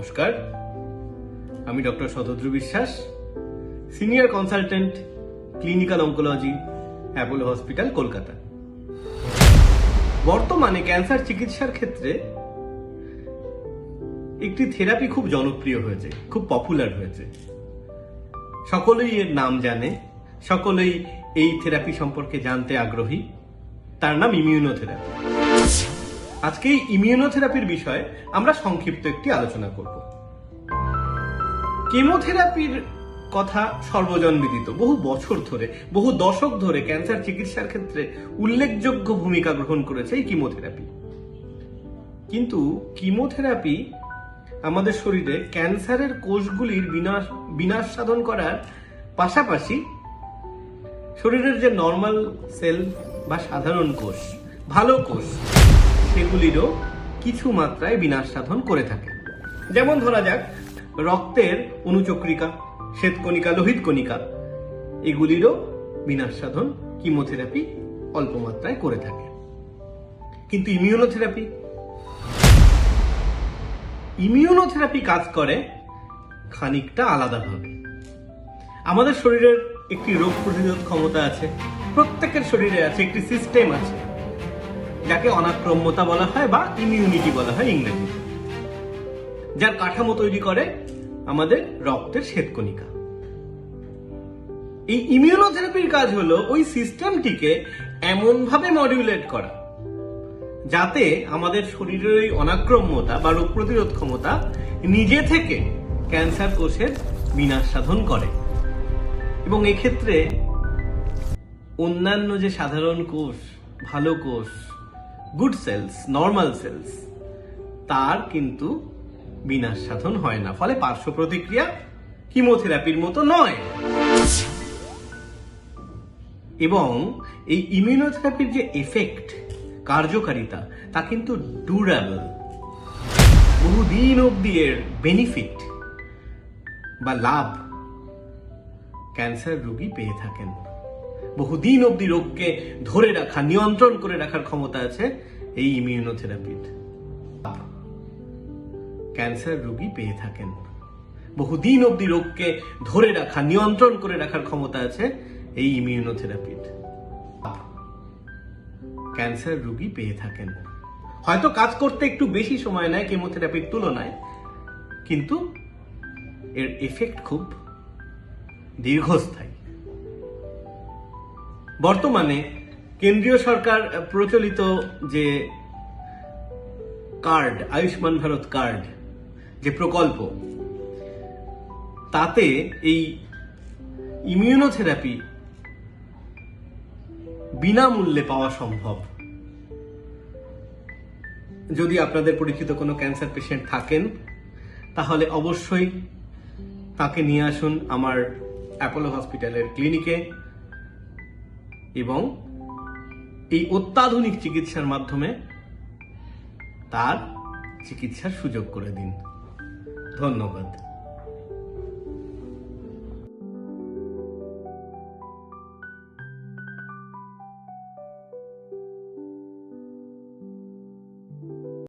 নমস্কার, আমি ডক্টর শতদ্রু বিশ্বাস, senior consultant, clinical oncology, Apollo hospital, Kolkata. বর্তমানে ক্যান্সার চিকিৎসার ক্ষেত্রে একটি থেরাপি খুব জনপ্রিয় হয়েছে, খুব পপুলার হয়েছে। সকলেই এর নাম জানে, সকলেই এই থেরাপি সম্পর্কে জানতে আগ্রহী। তার নাম ইমিউনোথেরাপি। আজকে এই ইমিউনোথেরাপির বিষয়ে আমরা সংক্ষিপ্ত একটি আলোচনা করব। কেমোথেরাপির কথা সর্বজনবিদিত। বহু বছর ধরে, বহু দশক ধরে ক্যান্সার চিকিৎসার ক্ষেত্রে উল্লেখযোগ্য ভূমিকা গ্রহণ করেছে এই কিমোথেরাপি। কিন্তু কিমোথেরাপি আমাদের শরীরে ক্যান্সারের কোষগুলির বিনাশ সাধন করার পাশাপাশি শরীরের যে নর্মাল সেল বা সাধারণ কোষ, ভালো কোষ, সেগুলিরও কিছু মাত্রায় বিনাশ সাধন করে থাকে। যেমন ধরা যাক, রক্তের অনুচক্রিকা, শ্বেতকণিকা, লোহিত কণিকা, এগুলিরও বিনাশ সাধন কিমোথেরাপি অল্প মাত্রায় করে থাকে। কিন্তু ইমিউনোথেরাপি কাজ করে খানিকটা আলাদাভাবে। আমাদের শরীরের একটি রোগ প্রতিরোধ ক্ষমতা আছে, প্রত্যেকের শরীরে আছে, একটি সিস্টেম আছে, যাকে অনাক্রম্যতা বলা হয় বা ইমিউনিটি বলা হয় ইংরেজিতে, যার কাঠামো তৈরি করে আমাদের রক্তের শ্বেতকণিকা। এই ইমিউনোথেরাপির কাজ হলো ওই সিস্টেমটিকে এমনভাবে মডিউলেট করা যাতে আমাদের শরীরের ওই অনাক্রম্যতা বা রোগ প্রতিরোধ ক্ষমতা নিজে থেকে ক্যান্সার কোষের বিনাশ সাধন করে। এবং এক্ষেত্রে অন্যান্য যে সাধারণ কোষ, ভালো কোষ, গুড সেলস, নর্মাল সেলস, তার কিন্তু বিনাশ সাধন হয় না। ফলে পার্শ্ব প্রতিক্রিয়া কিমোথেরাপির মতো নয়। এবং এই ইমিউনোথেরাপির যে এফেক্ট, কার্যকারিতা, তা কিন্তু ডিউরেবল। বহুদিন অব্দি এর বেনিফিট বা লাভ ক্যান্সার রোগী পেয়ে থাকেন। বহুদিন অব্দি রোগকে ধরে রাখা, নিয়ন্ত্রণ করে রাখার ক্ষমতা আছে এই ইমিউনোথেরাপির। ক্যান্সার রোগী পেয়ে থাকেন। বহুদিন অব্দি রোগকে ধরে রাখা, নিয়ন্ত্রণ করে রাখার ক্ষমতা আছে এই ইমিউনোথেরাপির। ক্যান্সার রোগী পেয়ে থাকেন। হয়তো কাজ করতে একটু বেশি সময় নেয় কেমোথেরাপির তুলনায়, কিন্তু এর এফেক্ট খুব দীর্ঘস্থায়ী। বর্তমানে কেন্দ্রীয় সরকার প্রচলিত যে কার্ড, আয়ুষ্মান ভারত কার্ড, যে প্রকল্প, তাতে এই ইমিউনোথেরাপি বিনামূল্যে পাওয়া সম্ভব। যদি আপনাদের পরিচিত কোনো ক্যান্সার পেশেন্ট থাকেন, তাহলে অবশ্যই তাকে নিয়ে আসুন আমার অ্যাপোলো হসপিটালের ক্লিনিকে এবং এই অত্যাধুনিক চিকিৎসার মাধ্যমে তার চিকিৎসার সুযোগ করে দিন। ধন্যবাদ।